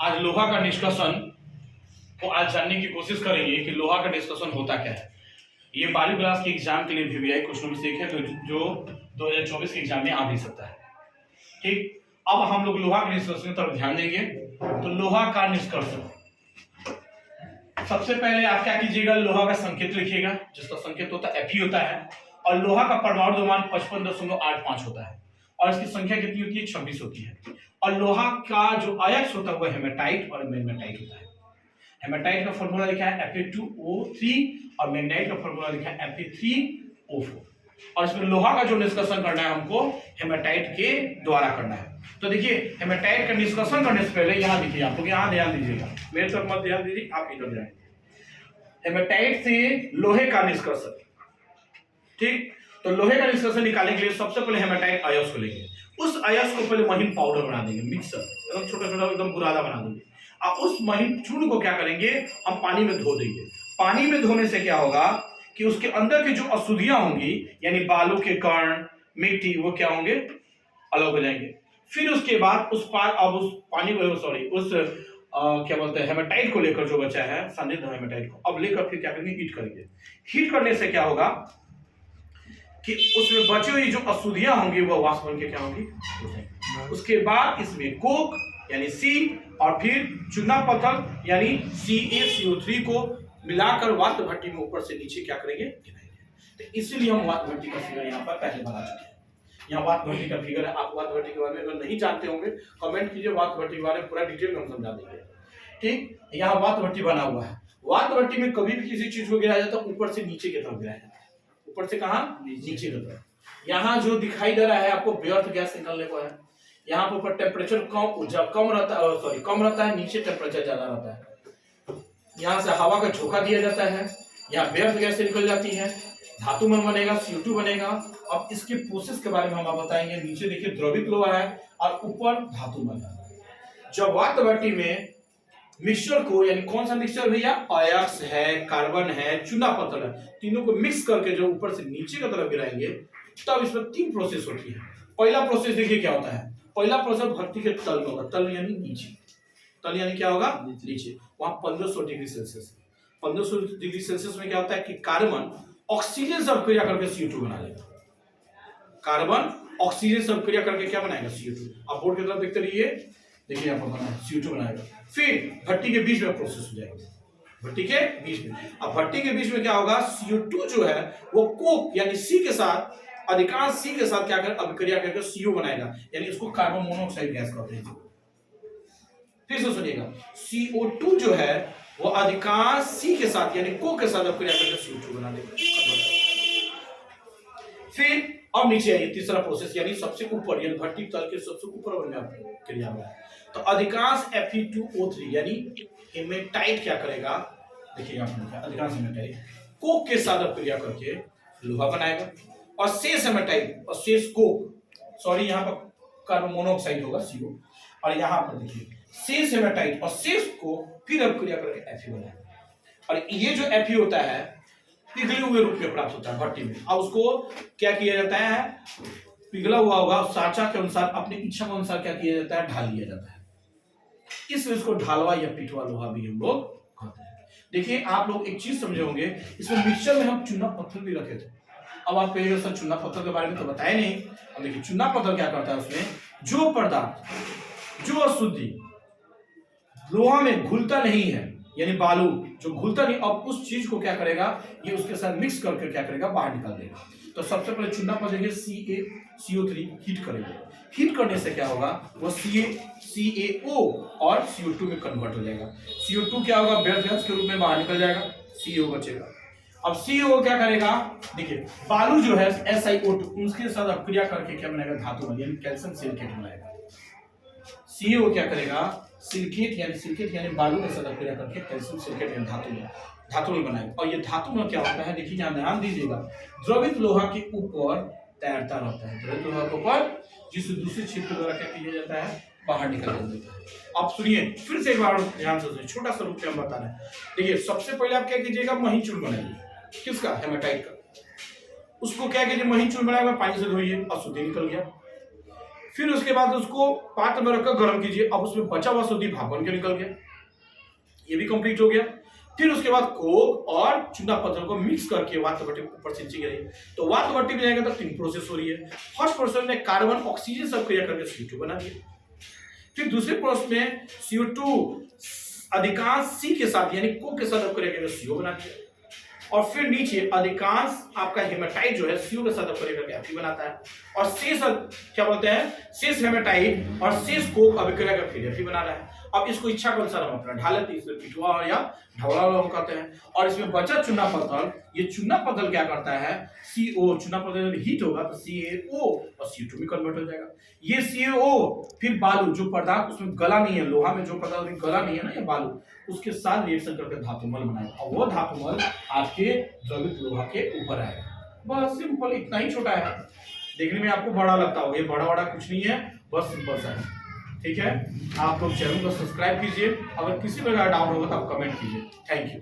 आज लोहा का निष्कर्षण को आज जानने की कोशिश करेंगे कि लोहा का निष्कर्षण होता क्या है। ये 12वीं क्लास के एग्जाम के लिए वीवीआई क्वेश्चन से है जो 2024 के एग्जाम में आ भी सकता है। ठीक, अब हम लोग लोहा के निष्कर्षण की तरफ ध्यान देंगे। तो लोहा का निष्कर्षण, सबसे पहले आप क्या कीजिएगा, लोहा का संकेत लिखिएगा जिसका संकेत होता है Fe होता है, और लोहा का परमाणु द्रव्यमान 55.85 होता है और इसकी संख्या कितनी होती है, 26 होती है। और लोहा का जो अयस्क होता है वो हेमेटाइट और मैग्नेटाइट होता है। हेमेटाइट का फॉर्मूला लिखा है Fe2O3 और मैग्नेटाइट का फॉर्मूला लिखा है Fe3O4। और इसमें लोहा का जो निष्कर्षण करना है हमको हेमेटाइट के द्वारा करना है। तो देखिए हेमेटाइट का निष्कर्षण करने से पहले यहाँ देखिए, आप लोग यहाँ ध्यान दीजिएगा, मेरे तरफ मत ध्यान दीजिए, आप इधर ध्यान। हेमेटाइट से लोहे का निष्कर्षण, ठीक, तो लोहे का निष्कर्षण निकालने के लिए सबसे पहले हेमेटाइट अयस्क को लेंगे। उस अयस्क को पहले महीन पाउडर बना देंगे, मिक्सर एकदम छोटा छोटा एकदम बुरादा बना देंगे। अब उस महीन चूर्ण को क्या करेंगे, हम पानी में धो देंगे। पानी में धोने से क्या होगा कि उसके अंदर की जो अशुद्धियां होंगी यानी बालू के कण, मिट्टी, वो क्या होंगे, अलग हो जाएंगे। फिर उसके बाद उस पानी को क्या बोलते हैं, हेमेटाइट को लेकर जो बचा है संदिग्ध हेमेटाइट को अब लेकर फिर क्या करेंगे, हीट करेंगे। हीट करने से क्या होगा कि उसमें बची हुई जो अशुद्धियां होंगी वो वाष्प बन के क्या होंगी, उसके बाद इसमें कोक यानी सी और फिर चूना पत्थर यानी CaCO3 को मिलाकर वाष्प भट्टी में ऊपर से नीचे क्या करेंगे, गिराएंगे। तो इसीलिए हम वाष्प भट्टी का फिगर यहाँ पर पहले बना चुके हैं। यहाँ वाष्प भट्टी का फिगर है। आप वाष्प भट्टी के बारे में अगर नहीं जानते होंगे कमेंट कीजिए, वाष्प भट्टी के बारे में पूरा डिटेल में हम समझा देंगे। ठीक, यहाँ वाष्प भट्टी बना हुआ है। वाष्प भट्टी में कभी भी किसी चीज को गिराया जाता है ऊपर से नीचे की तरफ गिराया जाता है। ऊपर से कहाँ, नीचे की तरफ। यहाँ जो दिखाई दे रहा है आपको व्यर्थ गैस निकलने को है। यहाँ पर ऊपर टेम्परेचर कम रहता है, नीचे टेम्परेचर ज्यादा रहता है। यहाँ से हवा का झोंका दिया जाता है, यहाँ व्यर्थ गैस निकल जाती है, धातु मन बनेगा, CO2 बनेगा। अब इसके प्रोसेस के बारे में हम आप बताएंगे। नीचे देखिए द्रवित लोहा है और ऊपर धातु मन है। जब वाष्प भट्टी में मिक्सचर को, यानी कौन सा मिक्सचर भैया, अयस्क है, कार्बन है, चूना पत्थर है, तीनों को मिक्स करके जो ऊपर से नीचे की तरफ गिराएंगे तब इसमें 3 प्रोसेस होती है। पहला प्रोसेस देखिए क्या होता है, पहला प्रोसेस भट्टी के तल में होगा। तल यानी नीचे, तल यानी क्या होगा, नीचे। वहां 1500 डिग्री सेल्सियस। 1500 डिग्री सेल्सियस में क्या होता है कि कार्बन ऑक्सीजन से अभिक्रिया करके CO2 बना लेगा। कार्बन ऑक्सीजन से अभिक्रिया करके क्या बनाएगा, CO2। आप बोर्ड की तरफ देखते रहिए, देखिए यहाँ पर बना CO2 बनाएगा। फिर भट्टी के बीच में प्रोसेस हो जाएगा, भट्टी के बीच में। अब भट्टी के बीच में क्या होगा, CO2 जो है वो कोक यानी C के साथ, अधिकांश C के साथ क्या कर अभिक्रिया करके CO बनाएगा, यानी इसको कार्बन मोनोऑक्साइड गैस कहते हैं। फिर से सुनिएगा, CO2 जो है वो अधिकांश C के साथ यानी कोक के साथ अभिक्रिया करके CO2 बना देगा। फिर अब नीचे आइए, तीसरा प्रोसेस यानी सबसे ऊपर, यानी भट्टी तल के सबसे ऊपर वाली क्रिया में। तो अधिकांश Fe2O3 यानी हेमेटाइट क्या करेगा, देखिए अधिकांश हेमेटाइट कोक के साथ अभिक्रिया करके लोहा बनाएगा, और शेष हेमेटाइट और शेष कोक, सॉरी यहाँ पर कार्बन मोनोऑक्साइड होगा CO, और यहाँ पर देखिए शेष हेमेटाइट और शेष को फिर अभिक्रिया करके Fe बनाएगा। और ये जो Fe होता है पिघले हुए रूप में प्राप्त होता है भट्टी में। अब उसको क्या किया जाता है, पिघला हुआ होगा साचा के अनुसार, अपनी इच्छा के अनुसार क्या किया जाता है, ढाल लिया जाता है। इसलिए इसको ढालवा या पिटवा लोहा भी हम लोग कहते हैं। देखिए आप लोग एक चीज समझे होंगे, इसमें मिक्सचर में हम चूना पत्थर भी रखे थे। अब आप कहिएगा सर चूना पत्थर के बारे में तो बताया नहीं। अब देखिए चूना पत्थर क्या करता है, उसमें जो पदार्थ, जो अशुद्धि लोहा में घुलता नहीं है, यानी बालू जो घुलता नहीं, अब उस चीज को क्या करेगा, ये उसके साथ मिक्स करके क्या करेगा, बाहर निकाल देगा। तो सबसे पहले चूना पत्थर CaCO3 हीट करेंगे। हीट करने से क्या होगा, वो CaO और CO2 में कन्वर्ट हो जाएगा। CO2 क्या होगा, व्यर्थ गैस के रूप में बाहर निकल जाएगा, CO बचेगा। अब CO क्या करेगा, देखिए बालू जो है SiO2 उसके साथ अभिक्रिया करके क्या बनाएगा, धातु बन, यानी कैल्शियम सिलिकेट बनाएगा। CO क्या करेगा, सिलिकेट यानी बालू के साथ अभिक्रिया करके कैल्शियम सिलिकेट यानी धातु में बनाएगा। और ये धातु में क्या होता है, देखिए यहाँ ध्यान दीजिएगा, द्रवित लोहा के ऊपर तैरता रहता है। द्रवित लोहा के ऊपर जिसे दूसरे क्षेत्र द्वारा क्या किया जाता है, बाहर निकल देता है। आप सुनिए फिर से एक बार ध्यान से सुनिए, छोटा सा रूप में हम बता रहे हैं। देखिए सबसे पहले आप क्या कीजिएगा, महीन चूर्ण बनाइए, किसका, हेमेटाइट का। उसको क्या कीजिए, महीन चूर्ण बनाएगा, पानी से धोइए, अशुद्धि निकल गया। फिर उसके बाद उसको पात्र में रखकर गर्म कीजिए। अब उसमें बचा हुआ शुद्ध भाप बन के निकल गया, ये भी कंप्लीट हो गया। फिर उसके बाद कोक और चूना पत्थर को मिक्स करके वात भट्टी ऊपर से नीचे गिराइए। तो वात भट्टी में जाएगा तो 3 प्रोसेस हो रही है। फर्स्ट प्रोसेस में कार्बन ऑक्सीजन सब क्रिया करके CO2 बना दिया। फिर दूसरे प्रोसेस में CO2 अधिकांश C के साथ यानी कोक के साथ क्रिया करके CO बना दिया। और फिर नीचे अधिकांश आपका हेमाटाइट जो है CO के साथ अभिक्रिया करके Fe बनाता है। और शेष क्या बोलते हैं, शेष हेमाटाइट और शेष कोक अभिक्रिया करके फिर Fe बना रहा है। अब इसको इच्छा के अनुसार हम अपना ढाल लेते हैं, इसमें पिठुआ या ढवला हम कहते हैं। और इसमें बचा चूना पत्थर, ये चूना पत्थर क्या करता है, CO चूना पत्थर जब हीट होगा तो CaO और CO2 में कन्वर्ट हो जाएगा। ये CaO फिर बालू जो पदार्थ उसमें गला नहीं है, लोहा में जो पदार्थ उसमें गला नहीं है ना, ये बालू, उसके साथ रिएक्शन करके धातुमल बनाएगा और वो धातुमल आपके द्रवित लोहा के ऊपर आएगा। बस सिंपल, इतना ही छोटा है। देखने में आपको बड़ा लगता होगा, ये बड़ा बड़ा कुछ नहीं है, बस सिंपल सा है। ठीक है, आप लोग चैनल को सब्सक्राइब कीजिए। अगर किसी प्रकार डाउट होगा तो आप कमेंट कीजिए। Thank you.